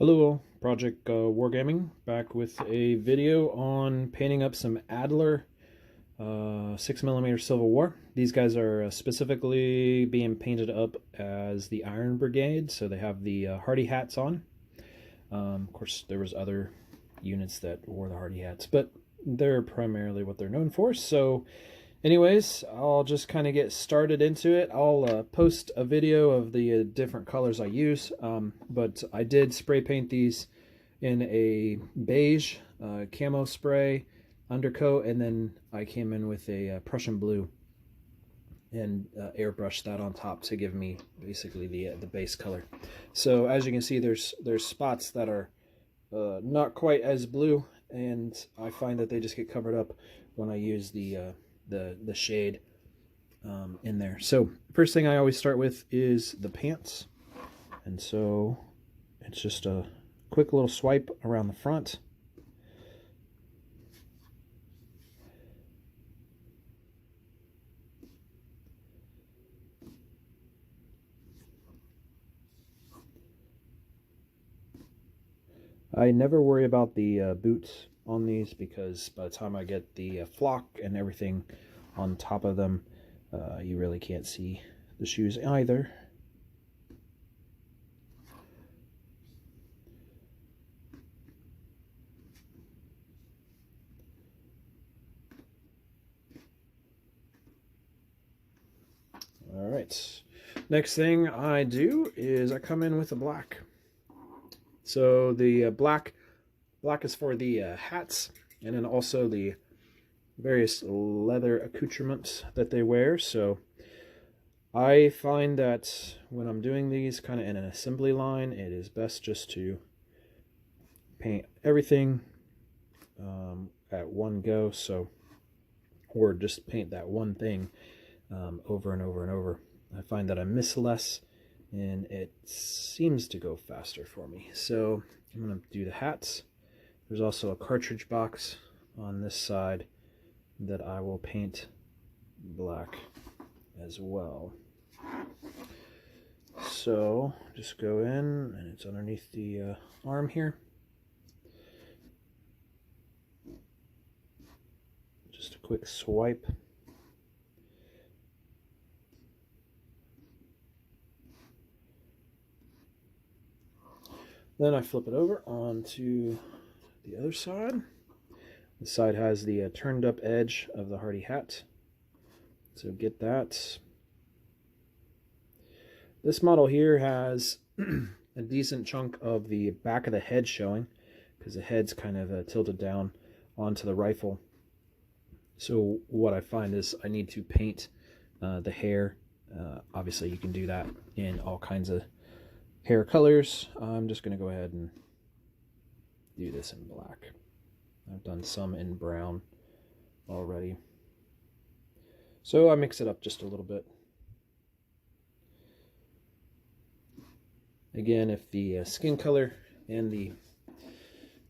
Hello, Project Wargaming, back with a video on painting up some Adler 6mm Civil War. These guys are specifically being painted up as the Iron Brigade, so they have the hardy hats on. Of course, there was other units that wore the hardy hats, but they're primarily what they're known for. So anyways, I'll just kind of get started into it. I'll post a video of the different colors I use, but I did spray paint these in a beige camo spray undercoat, and then I came in with a Prussian Blue and airbrushed that on top to give me basically the base color. So as you can see, there's spots that are not quite as blue, and I find that they just get covered up when I use the shade in there. So first thing I always start with is the pants, and so it's just a quick little swipe around the front. I never worry about the boots on these, because by the time I get the flock and everything on top of them, you really can't see the shoes either. All right, next thing I do is I come in with the black. So the black is for the hats, and then also the various leather accoutrements that they wear. So I find that when I'm doing these kind of in an assembly line, it is best just to paint everything at one go. So, or just paint that one thing over and over and over. I find that I miss less, and it seems to go faster for me. So I'm going to do the hats. There's also a cartridge box on this side that I will paint black as well. So just go in, and it's underneath the arm here. Just a quick swipe. Then I flip it over onto the other side. The side has the turned up edge of the hardy hat, so get that. This model here has a decent chunk of the back of the head showing, because the head's kind of tilted down onto the rifle. So what I find is I need to paint the hair. Obviously you can do that in all kinds of hair colors. I'm just going to go ahead and do this in black. I've done some in brown already. So I mix it up just a little bit. Again, if the skin color and the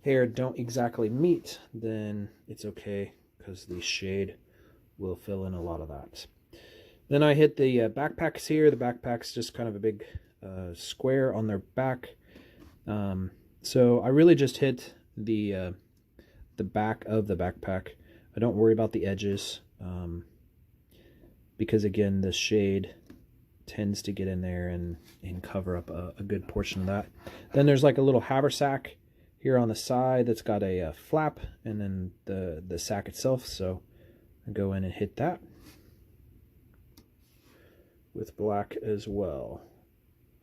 hair don't exactly meet, then it's okay, because the shade will fill in a lot of that. Then I hit the backpacks here. The backpack's just kind of a big square on their back. So I really just hit the back of the backpack. I don't worry about the edges, because again, the shade tends to get in there and cover up a good portion of that. Then there's like a little haversack here on the side that's got a flap, and then the sack itself. So I go in and hit that with black as well.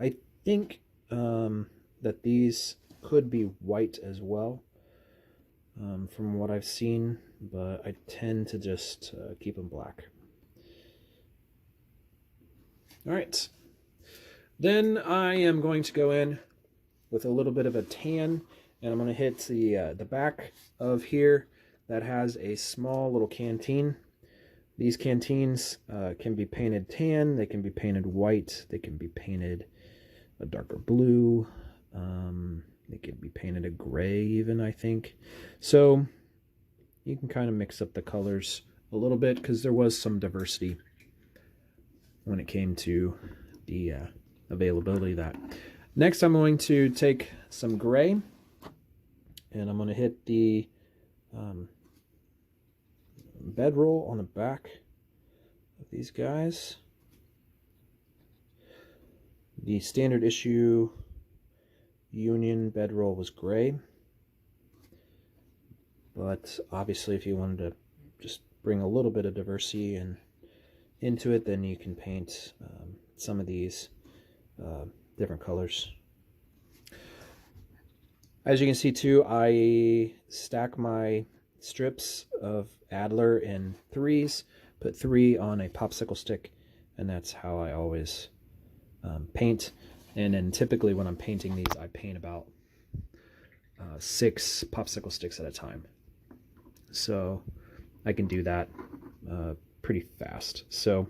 I think that these could be white as well, from what I've seen, but I tend to just keep them black. All right, then I am going to go in with a little bit of a tan, and I'm going to hit the back of here that has a small little canteen. These canteens can be painted tan, they can be painted white, they can be painted a darker blue, they could be painted a gray even, I think. So you can kind of mix up the colors a little bit, because there was some diversity when it came to the availability of that. Next, I'm going to take some gray, and I'm going to hit the bedroll on the back of these guys. The standard issue Union bedroll was gray, but obviously if you wanted to just bring a little bit of diversity into it, then you can paint some of these different colors. As you can see too, I stack my strips of Adler in threes, put 3 on a popsicle stick, and that's how I always paint. And then typically when I'm painting these, I paint about 6 popsicle sticks at a time. So I can do that pretty fast. So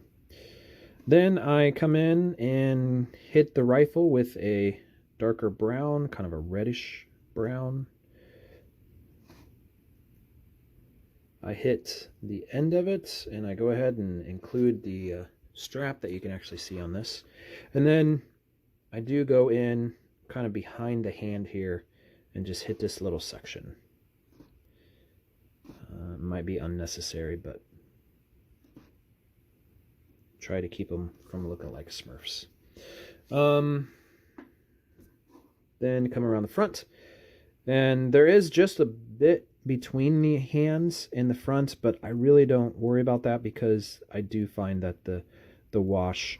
then I come in and hit the rifle with a darker brown, kind of a reddish brown. I hit the end of it, and I go ahead and include the strap that you can actually see on this. And then I do go in kind of behind the hand here and just hit this little section. Might be unnecessary, but try to keep them from looking like Smurfs. Then come around the front, and there is just a bit between the hands in the front, but I really don't worry about that because I do find that the wash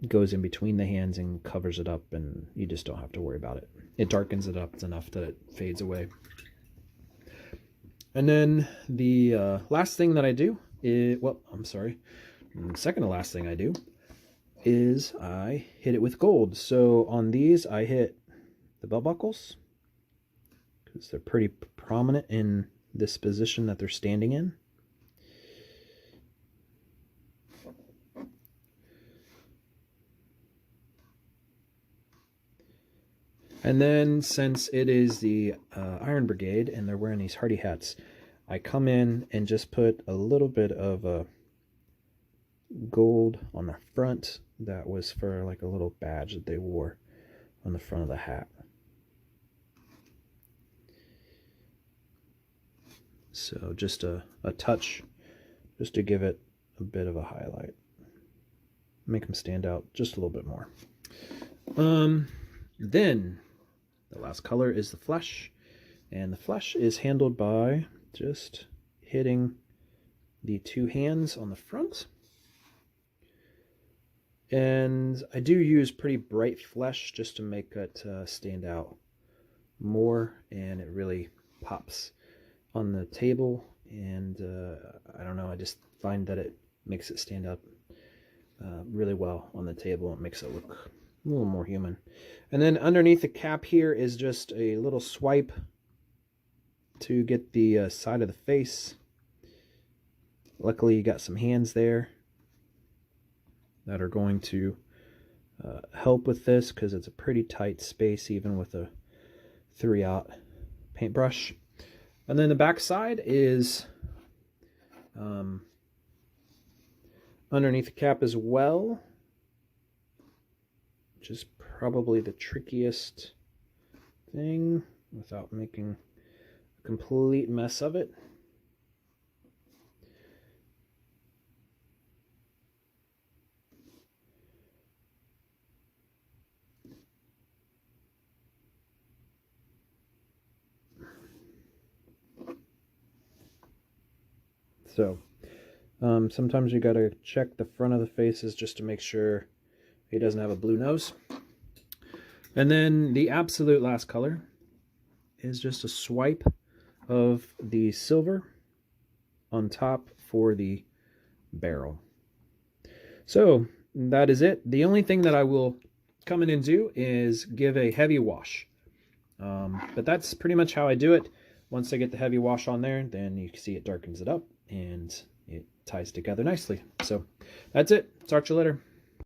goes in between the hands and covers it up, and you just don't have to worry about it. It darkens it up enough that it fades away. And then the last thing that I do is, well, I'm sorry, the second to last thing I do is I hit it with gold. So on these, I hit the belt buckles because they're pretty prominent in this position that they're standing in. And then, since it is the Iron Brigade and they're wearing these hardy hats, I come in and just put a little bit of gold on the front. That was for like a little badge that they wore on the front of the hat. So just a touch, just to give it a bit of a highlight. Make them stand out just a little bit more. Then the last color is the flesh, and the flesh is handled by just hitting the 2 hands on the front. And I do use pretty bright flesh just to make it stand out more, and it really pops on the table. And I don't know, I just find that it makes it stand up really well on the table. It makes it look a little more human. And then underneath the cap here is just a little swipe to get the side of the face. Luckily you got some hands there that are going to help with this, because it's a pretty tight space even with a 3/0 paintbrush. And then the back side is underneath the cap as well, which is probably the trickiest thing without making a complete mess of it. So sometimes you gotta check the front of the faces just to make sure he doesn't have a blue nose. And then the absolute last color is just a swipe of the silver on top for the barrel. So that is it. The only thing that I will come in and do is give a heavy wash. But that's pretty much how I do it. Once I get the heavy wash on there, then you can see it darkens it up and it ties together nicely. So that's it. Talk to you later.